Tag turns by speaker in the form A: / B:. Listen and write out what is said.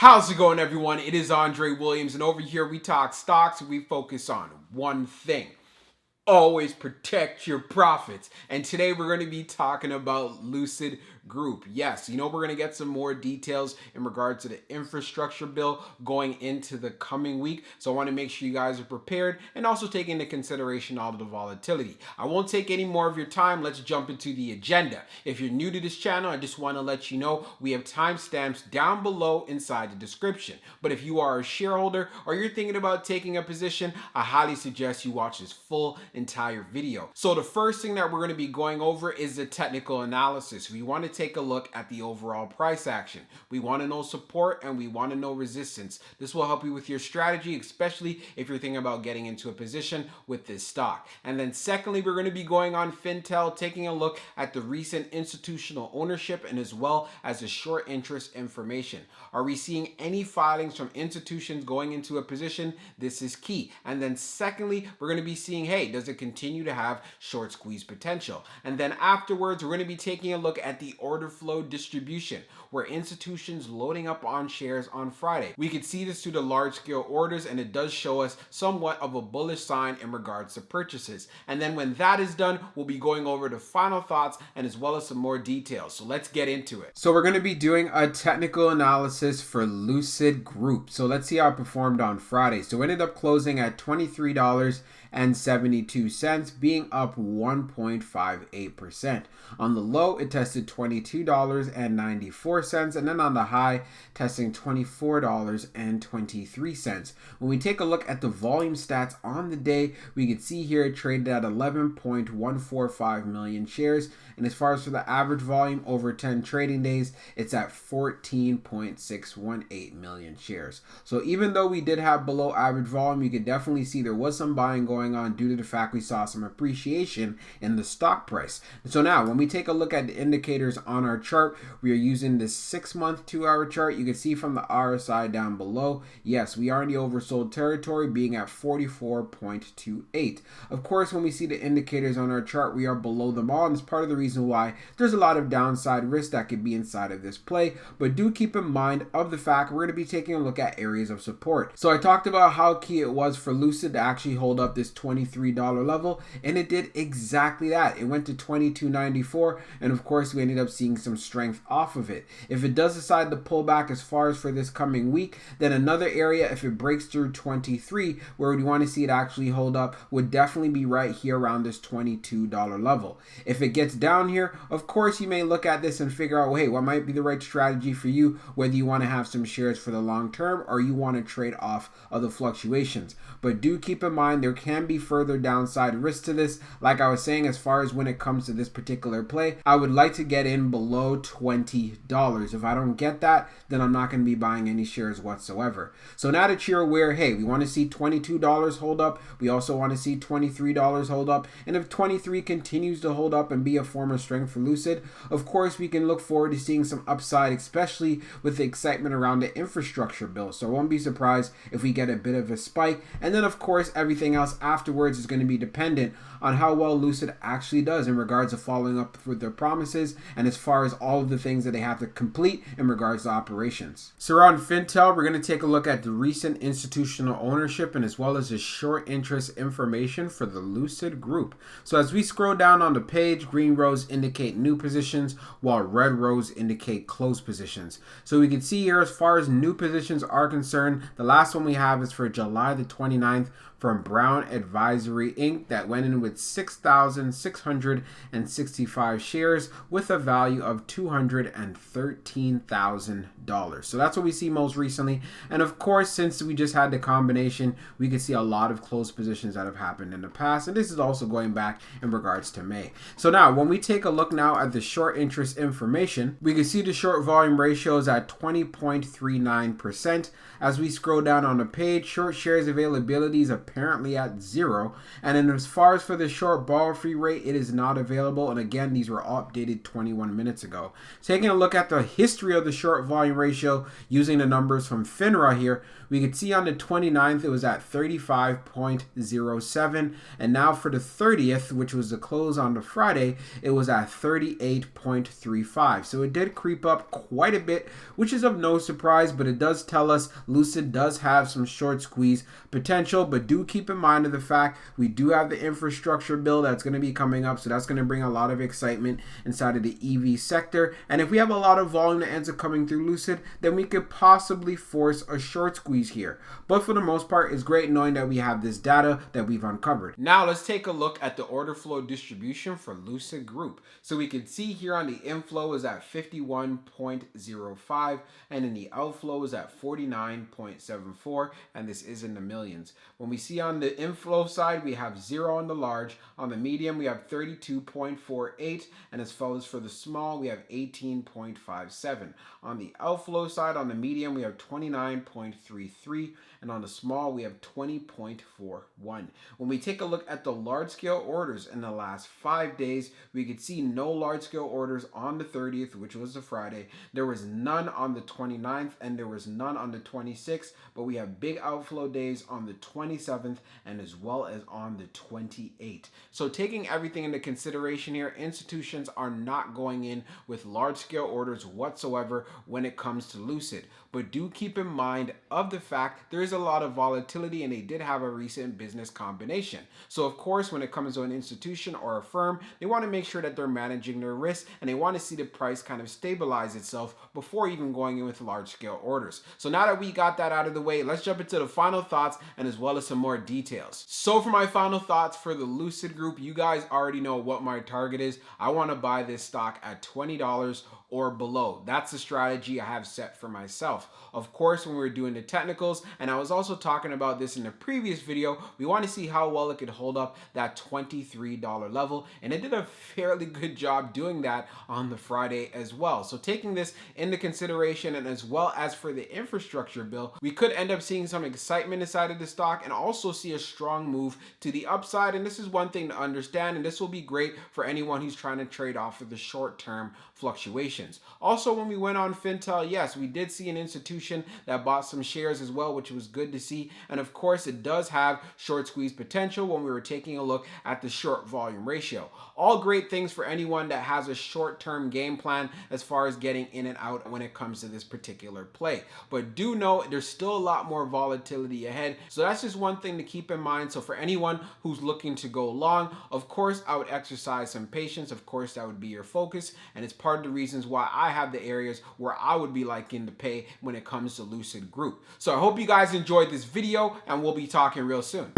A: How's it going, everyone? It is Andre Williams, and over here we talk stocks and we focus on one thing. Always protect your profits. And today we're going to be talking about Lucid Group. Yes, we're going to get some more details in regards to the infrastructure bill going into the coming week. So I want to make sure you guys are prepared and also take into consideration all of the volatility. I won't take any more of your time. Let's jump into the agenda. If you're new to this channel, I just want to let you know we have timestamps down below inside the description. But if you are a shareholder or you're thinking about taking a position, I highly suggest you watch this full entire video. So the first thing that we're going to be going over is the technical analysis. We want to take a look at the overall price action. We want to know support and we want to know resistance. This will help you with your strategy, especially if you're thinking about getting into a position with this stock. And then secondly, we're going to be going on Fintel, taking a look at the recent institutional ownership and as well as the short interest information. Are we seeing any filings from institutions going into a position? This is key. And then secondly, we're going to be seeing, hey, does it continue to have short squeeze potential? And then afterwards, we're going to be taking a look at the order flow distribution, where institutions loading up on shares on Friday. We could see this through the large scale orders, and it does show us somewhat of a bullish sign in regards to purchases. And then when that is done, we'll be going over the final thoughts and as well as some more details. So let's get into it. So we're going to be doing a technical analysis for Lucid Group. So let's see how it performed on Friday. So it ended up closing at $23.72, being up 1.58%. On the low, it tested $22.94, and then on the high, testing $24.23. When we take a look at the volume stats on the day, we can see here it traded at 11.145 million shares, and as far as for the average volume over 10 trading days, it's at 14.618 million shares. So even though we did have below average volume, you could definitely see there was some buying going on due to the fact we saw some appreciation in the stock price. So now when we take a look at the indicators on our chart, we are using the 6-month 2-hour chart. You can see from the RSI down below, yes, we are in the oversold territory, being at 44.28. Of course, when we see the indicators on our chart, we are below them all, and it's part of the reason why there's a lot of downside risk that could be inside of this play. But do keep in mind of the fact we're going to be taking a look at areas of support. So I talked about how key it was for Lucid to actually hold up this $23 level, and it did exactly that. It went to $22.94, and of course we ended up seeing some strength off of it. If it does decide to pull back as far as for this coming week, then another area, if it breaks through 23, where we want to see it actually hold up, would definitely be right here around this $22 level. If it gets down here, of course you may look at this and figure out, well, hey, what might be the right strategy for you, whether you want to have some shares for the long term or you want to trade off of the fluctuations. But do keep in mind there can be further downside risk to this. Like I was saying, as far as when it comes to this particular play, I would like to get in below $20. If I don't get that, then I'm not going to be buying any shares whatsoever. So now that you're aware, hey, we want to see $22 hold up. We also want to see $23 hold up. And if 23 continues to hold up and be a form of strength for Lucid, of course, we can look forward to seeing some upside, especially with the excitement around the infrastructure bill. So I won't be surprised if we get a bit of a spike. And then, of course, everything else afterwards is going to be dependent on how well Lucid actually does in regards to following up with their promises and as far as all of the things that they have to complete in regards to operations. So around Fintel, we're going to take a look at the recent institutional ownership and as well as the short interest information for the Lucid Group. So as we scroll down on the page, green rows indicate new positions while red rows indicate closed positions. So we can see here as far as new positions are concerned, the last one we have is for July the 29th from Brown Advisory Inc. that went in with 6,665 shares with a value of $213,000. So that's what we see most recently. And of course, since we just had the combination, we can see a lot of closed positions that have happened in the past. And this is also going back in regards to May. So now when we take a look now at the short interest information, we can see the short volume ratio is at 20.39%. As we scroll down on the page, short shares availability is a apparently at 0. And then as far as for the short borrow fee rate, it is not available. And again, these were updated 21 minutes ago. Taking a look at the history of the short volume ratio using the numbers from FINRA here, we could see on the 29th it was at 35.07, and now for the 30th, which was the close on the Friday, it was at 38.35. So it did creep up quite a bit, which is of no surprise, but it does tell us Lucid does have some short squeeze potential. But do keep in mind of the fact we do have the infrastructure bill that's going to be coming up, so that's going to bring a lot of excitement inside of the EV sector. And if we have a lot of volume that ends up coming through Lucid, then we could possibly force a short squeeze here. But for the most part, it's great knowing that we have this data that we've uncovered. Now let's take a look at the order flow distribution for Lucid Group. So we can see here on the inflow is at 51.05, and in the outflow is at 49.74, and this is in the millions. When we see on the inflow side, we have 0 on the large. On the medium, we have 32.48, and as far as for the small, we have 18.57. On the outflow side, on the medium, we have 29.33, and on the small, we have 20.41. When we take a look at the large scale orders in the last 5 days, we could see no large scale orders on the 30th, which was the Friday. There was none on the 29th, and there was none on the 26th, but we have big outflow days on the 27th and as well as on the 28th. So taking everything into consideration here, institutions are not going in with large scale orders whatsoever when it comes to Lucid. But do keep in mind of the fact there is a lot of volatility, and they did have a recent business combination. So of course, when it comes to an institution or a firm, they want to make sure that they're managing their risk, and they want to see the price kind of stabilize itself before even going in with large scale orders. So now that we got that out of the way, let's jump into the final thoughts and as well as some more details. So for my final thoughts for the Lucid Group, you guys already know what my target is. I want to buy this stock at $20 or below. That's the strategy I have set for myself. Of course, when we were doing the technicals, and I was also talking about this in the previous video, we want to see how well it could hold up that $23 level, and it did a fairly good job doing that on the Friday as well. So taking this into consideration, and as well as for the infrastructure bill, we could end up seeing some excitement inside of the stock and also see a strong move to the upside. And this is one thing to understand, and this will be great for anyone who's trying to trade off of the short-term fluctuations. Also, when we went on Fintel, yes, we did see an institution that bought some shares as well, which was good to see. And of course, it does have short squeeze potential when we were taking a look at the short volume ratio. All great things for anyone that has a short-term game plan as far as getting in and out when it comes to this particular play. But do know there's still a lot more volatility ahead. So that's just one thing to keep in mind. So for anyone who's looking to go long, of course, I would exercise some patience. Of course, that would be your focus. And it's part of the reasons why I have the areas where I would be liking to pay when it comes to Lucid Group. So I hope you guys enjoyed this video, and we'll be talking real soon.